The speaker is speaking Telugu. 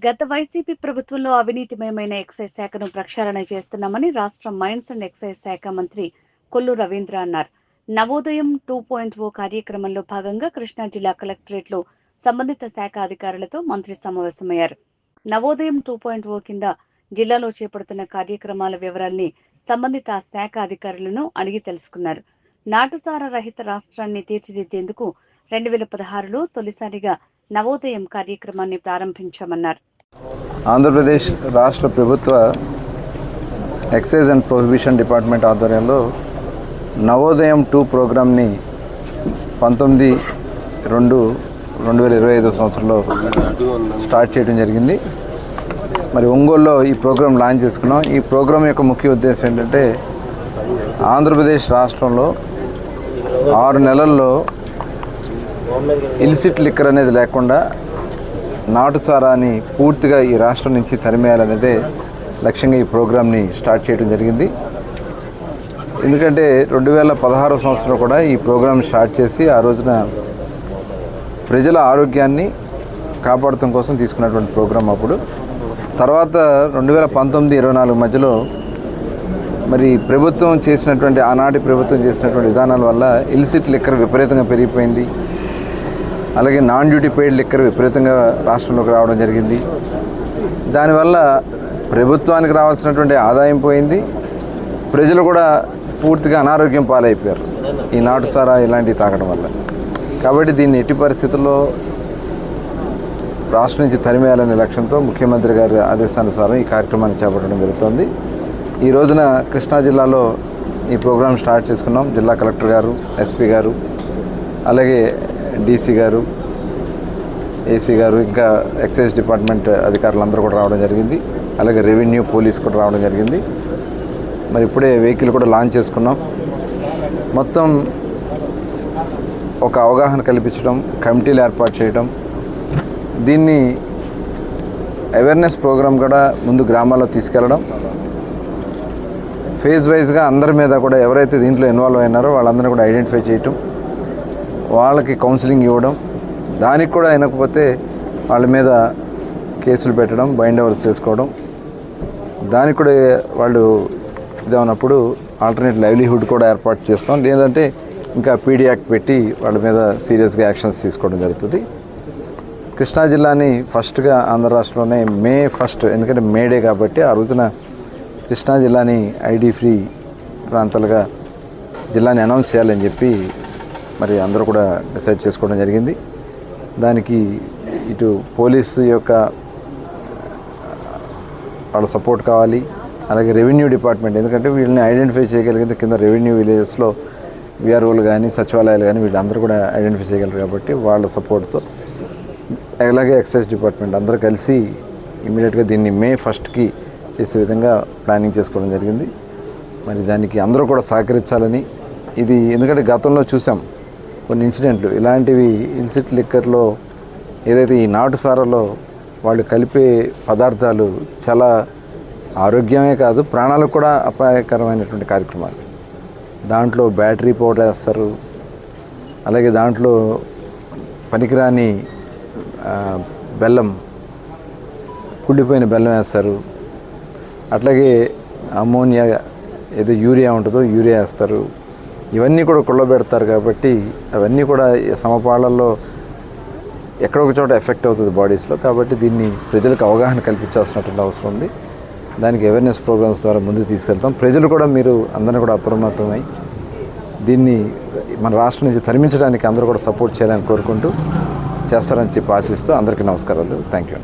గత వైసీపీ ప్రభుత్వంలో అవినీతిమయమైన ఎక్సైజ్ శాఖను ప్రక్షాళన చేస్తున్నామని రాష్ట్ర మైన్స్ అండ్ ఎక్సైజ్ శాఖ మంత్రి కొల్లు రవీంద్ర అన్నారు. నవోదయం 2.0 కార్యక్రమంలో భాగంగా కృష్ణా జిల్లా కలెక్టరేట్లో సంబంధిత శాఖ అధికారులతో మంత్రి సమావేశమయ్యారు. నవోదయం 2.0 కింద జిల్లాలో చేపడుతున్న కార్యక్రమాల వివరాల్ని సంబంధిత శాఖ అధికారులను అడిగి తెలుసుకున్నారు. నాటుసార రహిత రాష్ట్రాన్ని తీర్చిదిద్దేందుకు 2016లో తొలిసారిగా నవోదయం కార్యక్రమాన్ని ప్రారంభించామన్నారు. ఆంధ్రప్రదేశ్ రాష్ట్ర ప్రభుత్వ ఎక్సైజ్ అండ్ ప్రొహిబిషన్ డిపార్ట్మెంట్ ఆధ్వర్యంలో నవోదయం 2 ప్రోగ్రామ్ని 19/2/2025 సంవత్సరంలో స్టార్ట్ చేయడం జరిగింది. మరి ఒంగోలులో ఈ ప్రోగ్రాం లాంచ్ చేసుకున్నాం. ఈ ప్రోగ్రాం యొక్క ముఖ్య ఉద్దేశం ఏంటంటే ఆంధ్రప్రదేశ్ రాష్ట్రంలో 6 నెలల్లో ఇల్సిట్ లిక్కర్ అనేది లేకుండా నాటుసారాన్ని పూర్తిగా ఈ రాష్ట్రం నుంచి తరిమేయాలనేదే లక్ష్యంగా ఈ ప్రోగ్రామ్ని స్టార్ట్ చేయడం జరిగింది. ఎందుకంటే 2016 సంవత్సరం కూడా ఈ ప్రోగ్రామ్ స్టార్ట్ చేసి ఆ రోజున ప్రజల ఆరోగ్యాన్ని కాపాడటం కోసం తీసుకున్నటువంటి ప్రోగ్రాం. అప్పుడు తర్వాత 2019-24 మధ్యలో మరి ప్రభుత్వం చేసినటువంటి ఆనాటి ప్రభుత్వం చేసినటువంటి విధానాల వల్ల ఇల్సిట్ లిక్కర్ విపరీతంగా పెరిగిపోయింది. అలాగే నాన్ డ్యూటీ పెయిడ్ లిక్కర్ విపరీతంగా రాష్ట్రంలోకి రావడం జరిగింది. దానివల్ల ప్రభుత్వానికి రావాల్సినటువంటి ఆదాయం పోయింది, ప్రజలు కూడా పూర్తిగా అనారోగ్యం పాలైపోయారు ఈ నాటుసారా ఇలాంటివి తాగడం వల్ల. కాబట్టి దీన్ని ఎట్టి పరిస్థితుల్లో రాష్ట్రం నుంచి తరిమేయాలనే లక్ష్యంతో ముఖ్యమంత్రి గారి ఆదేశానుసారం ఈ కార్యక్రమాన్ని చేపట్టడం జరుగుతుంది. ఈ రోజున కృష్ణా జిల్లాలో ఈ ప్రోగ్రాం స్టార్ట్ చేసుకున్నాం. జిల్లా కలెక్టర్ గారు, ఎస్పీ గారు, అలాగే డీసీ గారు, ఏసీ గారు, ఇంకా ఎక్సైజ్ డిపార్ట్మెంట్ అధికారులందరూ కూడా రావడం జరిగింది. అలాగే రెవెన్యూ, పోలీస్ కూడా రావడం జరిగింది. మరి ఇప్పుడే వెహికల్ కూడా లాంచ్ చేసుకున్నాం. మొత్తం ఒక అవగాహన కల్పించడం, కమిటీలు ఏర్పాటు చేయడం, దీన్ని అవేర్నెస్ ప్రోగ్రాం కూడా ముందు గ్రామాల్లో తీసుకెళ్ళడం, ఫేజ్ వైజ్గా అందరి మీద కూడా ఎవరైతే దీంట్లో ఇన్వాల్వ్ అయినారో వాళ్ళందరినీ కూడా ఐడెంటిఫై చేయటం, వాళ్ళకి కౌన్సిలింగ్ ఇవ్వడం, దానికి కూడా అయినకపోతే వాళ్ళ మీద కేసులు పెట్టడం, బైండ్ ఓవర్స్ చేసుకోవడం, దానికి కూడా వాళ్ళు ఇదేమన్నప్పుడు ఆల్టర్నేట్ లైవ్లీహుడ్ కూడా ఏర్పాటు చేస్తాం. లేదంటే ఇంకా పీడీ యాక్ట్ పెట్టి వాళ్ళ మీద సీరియస్గా యాక్షన్స్ తీసుకోవడం జరుగుతుంది. కృష్ణా జిల్లాని ఫస్ట్గా ఆంధ్ర రాష్ట్రంలోనే May 1, ఎందుకంటే మేడే కాబట్టి ఆ రోజున కృష్ణా జిల్లాని ఐడి ఫ్రీ ప్రాంతాలుగా జిల్లాని అనౌన్స్ చేయాలని చెప్పి మరి అందరూ కూడా డిసైడ్ చేసుకోవడం జరిగింది. దానికి ఇటు పోలీసు యొక్క వాళ్ళ సపోర్ట్ కావాలి, అలాగే రెవెన్యూ డిపార్ట్మెంట్, ఎందుకంటే వీళ్ళని ఐడెంటిఫై చేయగలిగింది కింద రెవెన్యూ విలేజెస్లో విఆర్ఓలు కానీ సచివాలయాలు కానీ వీళ్ళందరూ కూడా ఐడెంటిఫై చేయగలరు కాబట్టి వాళ్ళ సపోర్ట్తో, అలాగే ఎక్సైజ్ డిపార్ట్మెంట్ అందరూ కలిసి ఇమీడియట్గా దీన్ని May 1 చేసే విధంగా ప్లానింగ్ చేసుకోవడం జరిగింది. మరి దానికి అందరూ కూడా సహకరించాలని, ఇది ఎందుకంటే గతంలో చూసాం కొన్ని ఇన్సిడెంట్లు ఇలాంటివి. ఇల్సిట్ లిక్కర్లో ఏదైతే ఈ నాటుసారాలో వాళ్ళు కలిపే పదార్థాలు చాలా ఆరోగ్యమే కాదు ప్రాణాలకు కూడా అపాయకరమైనటువంటి కార్యక్రమాలు. దాంట్లో బ్యాటరీ పౌడర్ వేస్తారు, అలాగే దాంట్లో పనికిరాని బెల్లం, కుళ్ళిపోయిన బెల్లం వేస్తారు, అట్లాగే అమ్మోనియా ఏదో యూరియా ఉంటుందో యూరియా వేస్తారు. ఇవన్నీ కూడా కుళ్ళబెడతారు కాబట్టి అవన్నీ కూడా సమపాళ్ళల్లో ఎక్కడొక చోట ఎఫెక్ట్ అవుతుంది బాడీస్లో. కాబట్టి దీన్ని ప్రజలకు అవగాహన కల్పించాల్సినటువంటి అవసరం ఉంది. దానికి అవేర్నెస్ ప్రోగ్రామ్స్ ద్వారా ముందుకు తీసుకెళ్తాం. ప్రజలు కూడా మీరు అందరినీ కూడా అప్రమత్తమై దీన్ని మన రాష్ట్రం నుంచి తరిమించడానికి అందరూ కూడా సపోర్ట్ చేయాలని కోరుకుంటూ చేస్తారని చెప్పి ఆశిస్తూ అందరికీ నమస్కారాలు. Thank you.